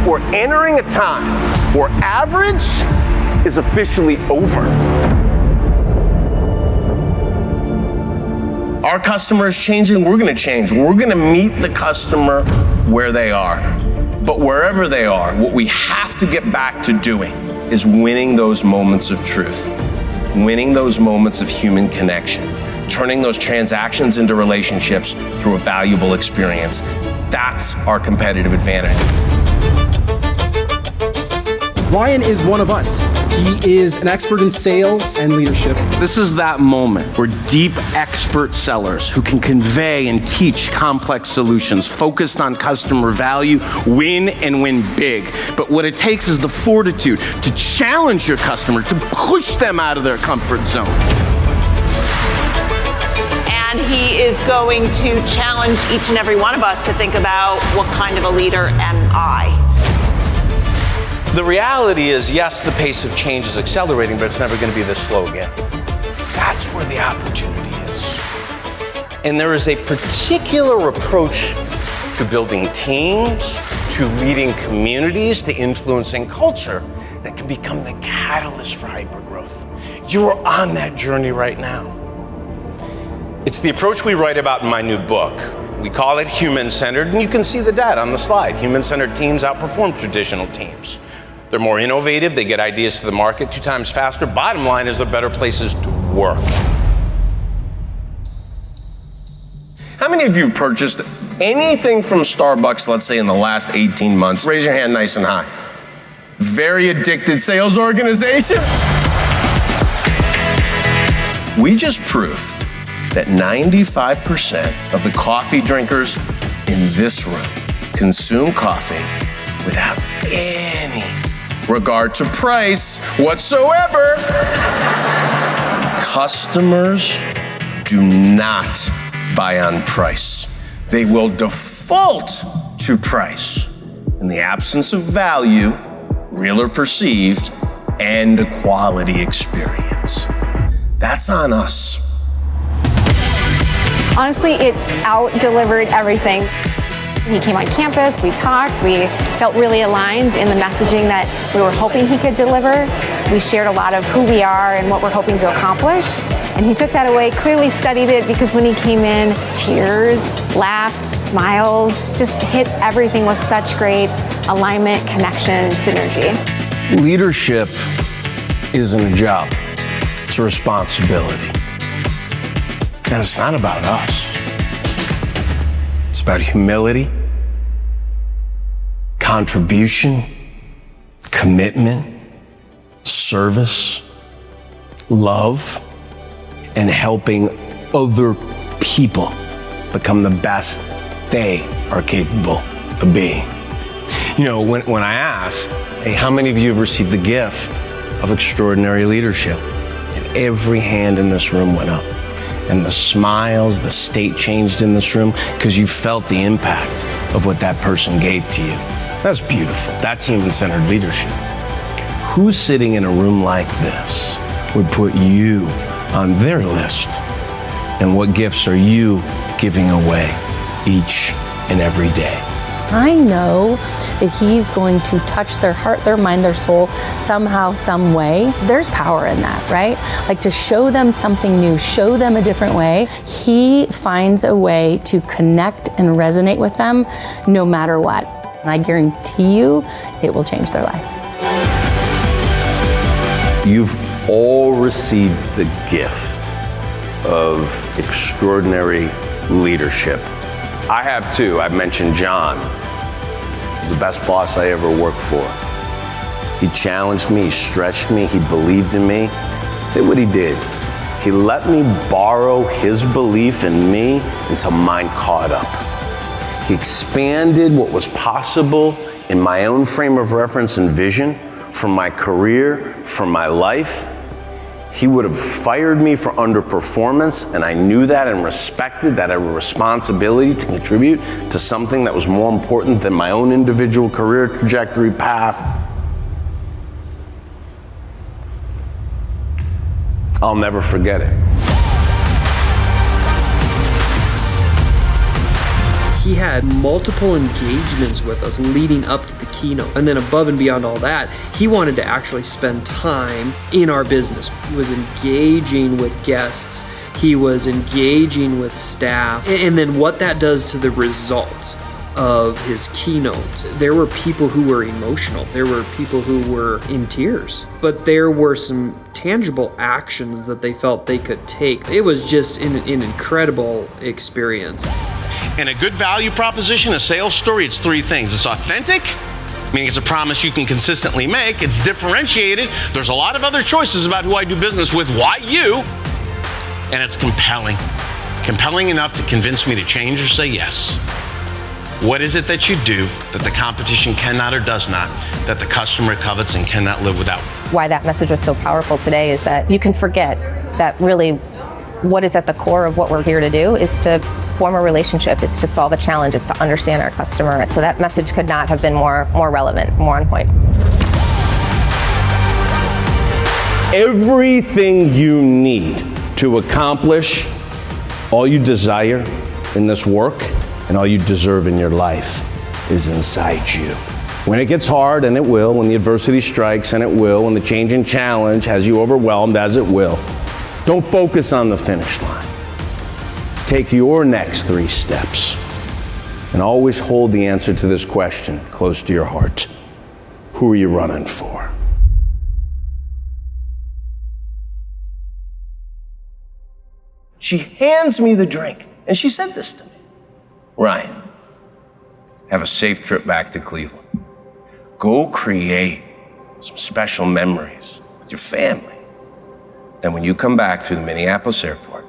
we're entering a time where average is officially over. Our customer is changing, we're gonna change. We're gonna meet the customer where they are. But wherever they are, what we have to get back to doing is winning those moments of truth, winning those moments of human connection, turning those transactions into relationships through a valuable experience. That's our competitive advantage. Ryan is one of us. He is an expert in sales and leadership. This is that moment where deep expert sellers who can convey and teach complex solutions focused on customer value win and win big. But what it takes is the fortitude to challenge your customer, to push them out of their comfort zone. And he is going to challenge each and every one of us to think about, what kind of a leader am I? The reality is, yes, the pace of change is accelerating, but it's never going to be this slow again. That's where the opportunity is. And there is a particular approach to building teams, to leading communities, to influencing culture that can become the catalyst for hypergrowth. You're on that journey right now. It's the approach we write about in my new book. We call it human-centered, and you can see the data on the slide. Human-centered teams outperform traditional teams. They're more innovative, they get ideas to the market 2 times faster. Bottom line is they're better places to work. How many of you have purchased anything from Starbucks, let's say in the last 18 months? Raise your hand nice and high. Very addicted sales organization. We just proved that 95% of the coffee drinkers in this room consume coffee without any regard to price whatsoever. Customers do not buy on price. They will default to price in the absence of value, real or perceived, and a quality experience. That's on us. Honestly, it out-delivered everything. He came on campus, we talked, we felt really aligned in the messaging that we were hoping he could deliver. We shared a lot of who we are and what we're hoping to accomplish. And he took that away, clearly studied it, because when he came in, tears, laughs, smiles, just hit everything with such great alignment, connection, synergy. Leadership isn't a job, it's a responsibility. And it's not about us. It's about humility, contribution, commitment, service, love, and helping other people become the best they are capable of being. You know, when I asked, hey, how many of you have received the gift of extraordinary leadership? And every hand in this room went up. And the smiles, the state changed in this room because you felt the impact of what that person gave to you. That's beautiful. That's human-centered leadership. Who's sitting in a room like this would put you on their list? And what gifts are you giving away each and every day? I know that he's going to touch their heart, their mind, their soul somehow, some way. There's power in that, right? Like to show them something new, show them a different way. He finds a way to connect and resonate with them no matter what. And I guarantee you, it will change their life. You've all received the gift of extraordinary leadership. I have too. I've mentioned John, the best boss I ever worked for. He challenged me, he stretched me, he believed in me. Did what he did. He let me borrow his belief in me until mine caught up. He expanded what was possible in my own frame of reference and vision for my career, for my life. He would have fired me for underperformance, and I knew that and respected that I had a responsibility to contribute to something that was more important than my own individual career trajectory path. I'll never forget it. He had multiple engagements with us leading up to the keynote. And then above and beyond all that, he wanted to actually spend time in our business. He was engaging with guests. He was engaging with staff. And then what that does to the results of his keynote. There were people who were emotional. There were people who were in tears. But there were some tangible actions that they felt they could take. It was just an incredible experience. And a good value proposition, a sales story, it's three things. It's authentic, meaning it's a promise you can consistently make. It's differentiated. There's a lot of other choices about who I do business with. Why you? And it's compelling. Compelling enough to convince me to change or say yes. What is it that you do that the competition cannot or does not, that the customer covets and cannot live without? Why that message was so powerful today is that you can forget that really what is at the core of what we're here to do is to form a relationship, is to solve a challenge, is to understand our customer. So that message could not have been more relevant, more on point. Everything you need to accomplish all you desire in this work and all you deserve in your life is inside you. When it gets hard, and it will, when the adversity strikes, and it will, when the change and challenge has you overwhelmed, as it will, don't focus on the finish line. Take your next 3 steps and always hold the answer to this question close to your heart. Who are you running for? She hands me the drink, and she said this to me. Ryan, have a safe trip back to Cleveland. Go create some special memories with your family. Then when you come back through the Minneapolis airport,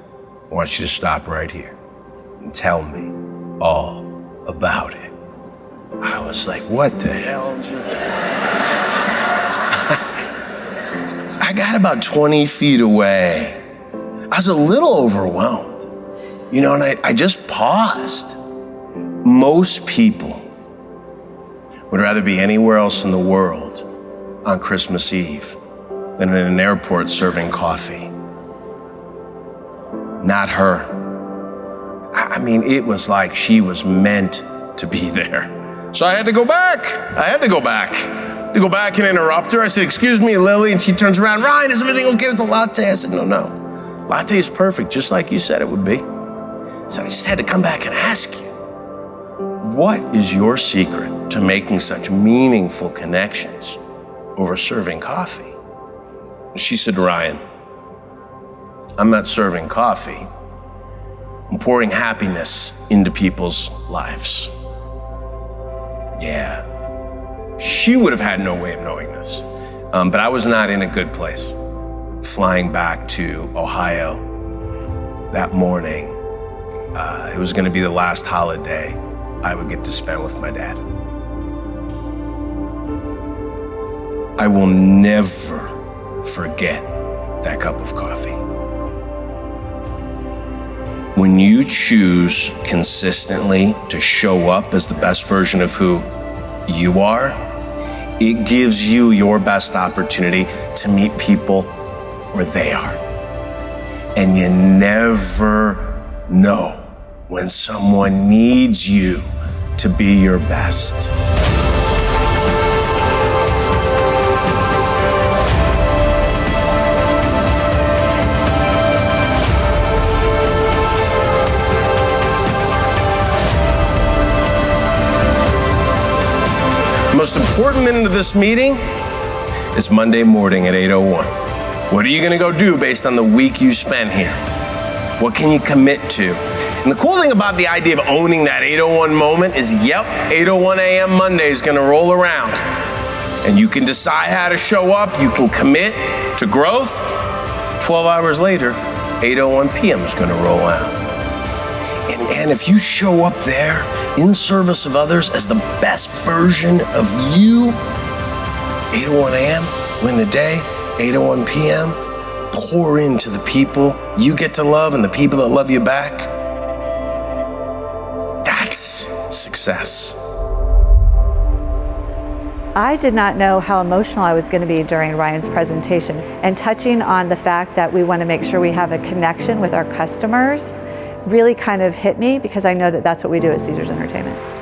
I want you to stop right here and tell me all about it. I was like, what the hell? I got about 20 feet away. I was a little overwhelmed, and I just paused. Most people would rather be anywhere else in the world on Christmas Eve than in an airport serving coffee. Not her. I mean, it was like she was meant to be there. So I had to go back. To go back and interrupt her. I said, excuse me, Lily. And she turns around, Ryan, is everything okay with the latte? I said, no. Latte is perfect, just like you said it would be. So I just had to come back and ask you, what is your secret to making such meaningful connections over serving coffee? She said, Ryan, I'm not serving coffee. I'm pouring happiness into people's lives. Yeah. She would have had no way of knowing this. But I was not in a good place. Flying back to Ohio that morning, it was going to be the last holiday I would get to spend with my dad. I will never forget that cup of coffee. When you choose consistently to show up as the best version of who you are, it gives you your best opportunity to meet people where they are. And you never know when someone needs you to be your best. The most important minute of this meeting is Monday morning at 8:01. What are you going to go do based on the week you spent here? What can you commit to? And the cool thing about the idea of owning that 8:01 moment is, 8:01 a.m. Monday is going to roll around. And you can decide how to show up. You can commit to growth. 12 hours later, 8:01 p.m. is going to roll out. And if you show up there in service of others as the best version of you, 8:01 a.m., win the day, 8:01 p.m., pour into the people you get to love and the people that love you back. That's success. I did not know how emotional I was going to be during Ryan's presentation, and touching on the fact that we want to make sure we have a connection with our customers really kind of hit me because I know that that's what we do at Caesars Entertainment.